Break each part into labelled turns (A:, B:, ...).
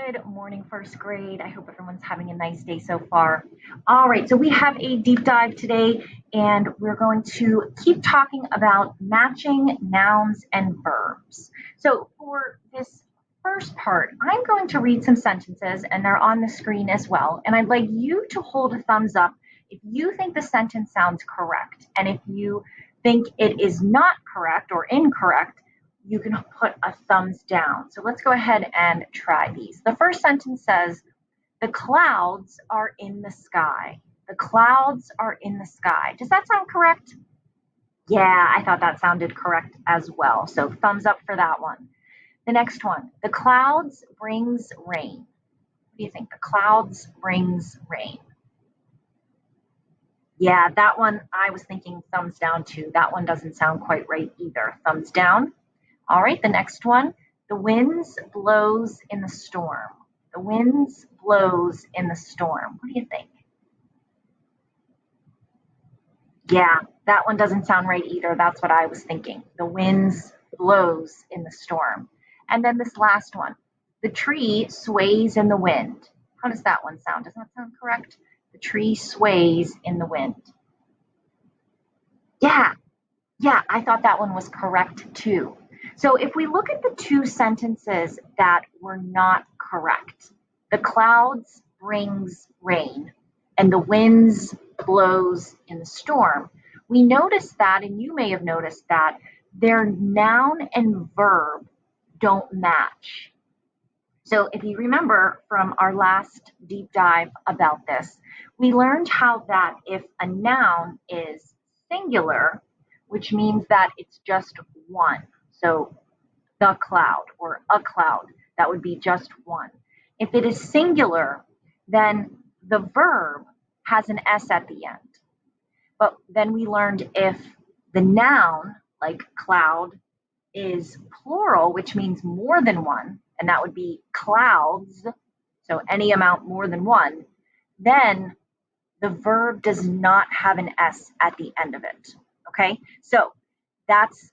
A: Good morning, first grade. I hope everyone's having a nice day so far. All right, so we have a deep dive today, and we're going to keep talking about matching nouns and verbs. So for this first part, I'm going to read some sentences, and they're on the screen as well. And I'd like you to hold a thumbs up if you think the sentence sounds correct. And if you think it is not correct or incorrect, you can put a thumbs down. So let's go ahead and try these. The first sentence says, the clouds are in the sky. The clouds are in the sky. Does that sound correct? Yeah, I thought that sounded correct as well. So thumbs up for that one. The next one, the clouds brings rain. What do you think? The clouds brings rain. Yeah, that one I was thinking thumbs down too. That one doesn't sound quite right either. Thumbs down. All right, the next one, the winds blows in the storm. The winds blows in the storm. What do you think? Yeah, that one doesn't sound right either. That's what I was thinking. The winds blows in the storm. And then this last one, the tree sways in the wind. How does that one sound? Does that sound correct? The tree sways in the wind. Yeah, I thought that one was correct too. So if we look at the two sentences that were not correct, the clouds brings rain and the winds blows in the storm, we notice that, and you may have noticed that, their noun and verb don't match. So if you remember from our last deep dive about this, we learned how that if a noun is singular, which means that it's just one. So the cloud or a cloud, that would be just one. If it is singular, then the verb has an S at the end. But then we learned if the noun, like cloud, is plural, which means more than one, and that would be clouds, so any amount more than one, then the verb does not have an S at the end of it. Okay, so that's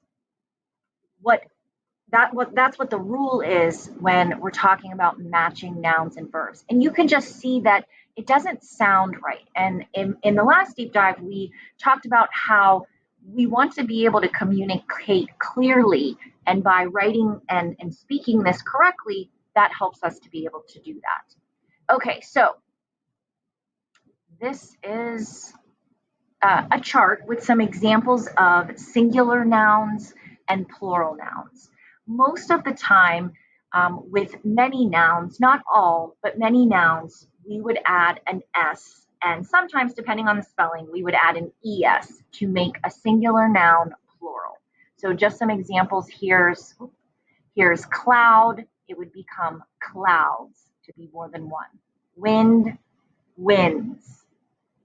A: what the rule is when we're talking about matching nouns and verbs. And you can just see that it doesn't sound right. And in the last deep dive, we talked about how we want to be able to communicate clearly, and by writing and speaking this correctly, that helps us to be able to do that. Okay, so this is a chart with some examples of singular nouns and plural nouns. Most of the time, with many nouns, not all, but many nouns, we would add an S, and sometimes, depending on the spelling, we would add an ES to make a singular noun plural. So just some examples, here's cloud, it would become clouds to be more than one. Wind, winds.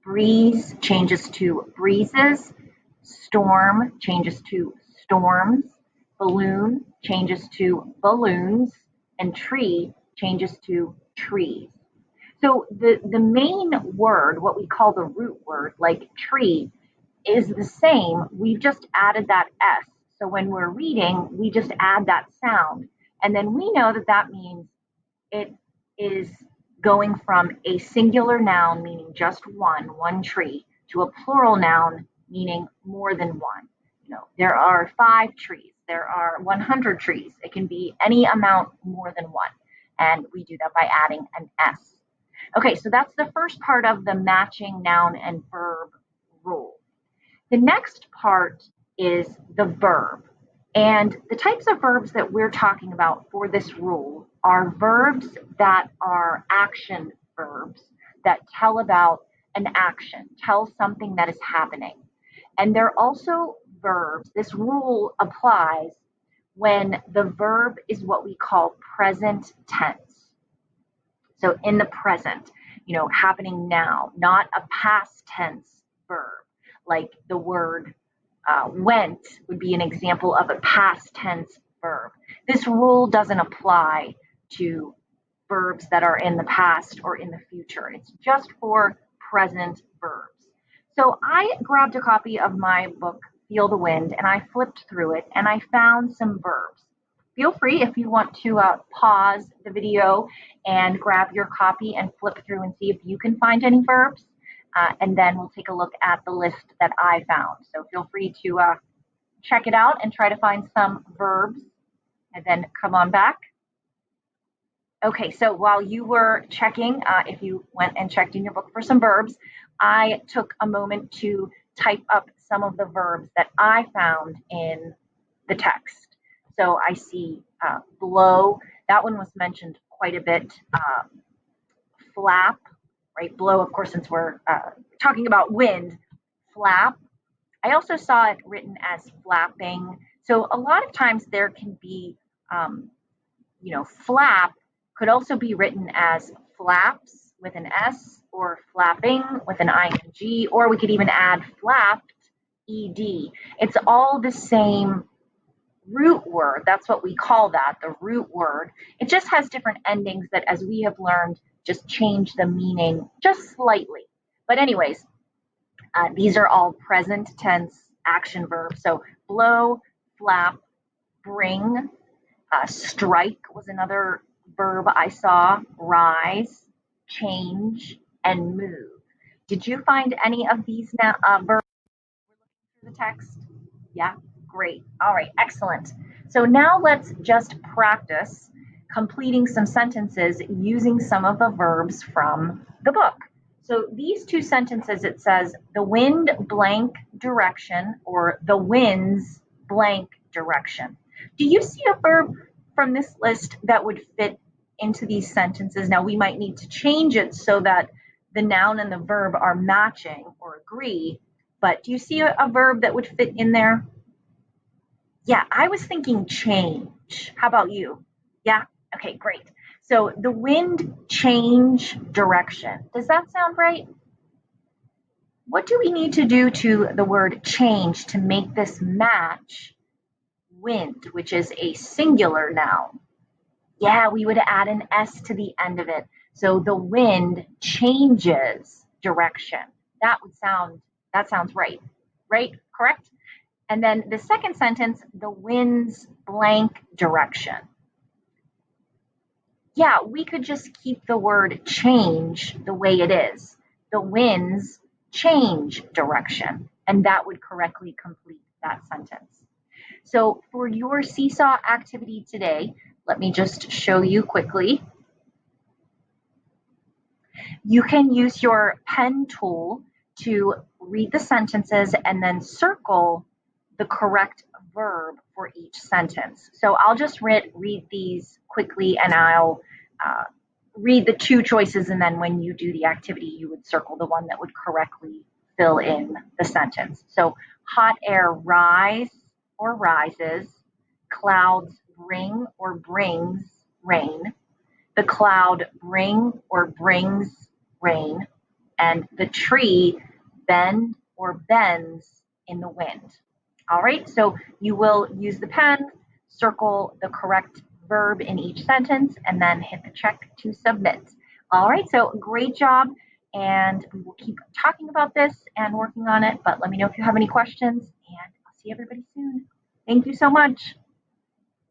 A: Breeze changes to breezes. Storm changes to storms. Balloon changes to balloons. And tree changes to trees. So the main word, what we call the root word, like tree, is the same. We've just added that S. So when we're reading, we just add that sound. And then we know that that means it is going from a singular noun, meaning just one tree, to a plural noun, meaning more than one. You know, there are 5 trees, there are 100 trees. It can be any amount more than one. And we do that by adding an S. Okay, so that's the first part of the matching noun and verb rule. The next part is the verb. And the types of verbs that we're talking about for this rule are verbs that are action verbs that tell about an action, tell something that is happening. And they're also verbs, this rule applies when the verb is what we call present tense. So in the present, happening now, not a past tense verb, like the word went would be an example of a past tense verb. This rule doesn't apply to verbs that are in the past or in the future. It's just for present verbs. So I grabbed a copy of my book, Feel the Wind, and I flipped through it and I found some verbs feel free if you want to pause the video and grab your copy and flip through and see if you can find any verbs. And then we'll take a look at the list that I found. So feel free to check it out and try to find some verbs and then come on back. Okay, so while you were checking, if you went and checked in your book for some verbs, I took a moment to type up some of the verbs that I found in the text. So I see blow, that one was mentioned quite a bit. Flap, right? Blow, of course, since we're talking about wind, flap. I also saw it written as flapping. So a lot of times there can be, flap could also be written as flaps with an S or flapping with an ing, or we could even add flapped, ed. It's all the same root word. That's what we call that, the root word. It just has different endings that, as we have learned, just change the meaning just slightly. But anyways, these are all present tense action verbs. So blow, flap, bring, strike was another verb I saw, rise, change, and move. Did you find any of these verbs in the text? Yeah, great. All right, excellent. So now let's just practice completing some sentences using some of the verbs from the book. So these two sentences, it says the wind blank direction or the winds blank direction. Do you see a verb from this list that would fit into these sentences? Now we might need to change it so that the noun and the verb are matching or agree, but do you see a verb that would fit in there? Yeah, I was thinking change. How about you? Yeah? Okay, great. So the wind change direction. Does that sound right? What do we need to do to the word change to make this match wind, which is a singular noun? Yeah, we would add an S to the end of it. So the wind changes direction. That sounds right. Right? Correct? And then the second sentence, the wind's blank direction. Yeah, we could just keep the word change the way it is. The winds change direction. And that would correctly complete that sentence. So for your seesaw activity today, let me just show you quickly. You can use your pen tool to read the sentences and then circle the correct verb for each sentence. So I'll just read these quickly and I'll read the two choices, and then when you do the activity, you would circle the one that would correctly fill in the sentence. So hot air rise or rises, clouds bring or brings rain, the cloud bring or brings rain, and the tree bend or bends in the wind. All right, so you will use the pen, circle the correct verb in each sentence, and then hit the check to submit. All right, so great job, and we will keep talking about this and working on it, but let me know if you have any questions, and I'll see everybody soon. Thank you so much.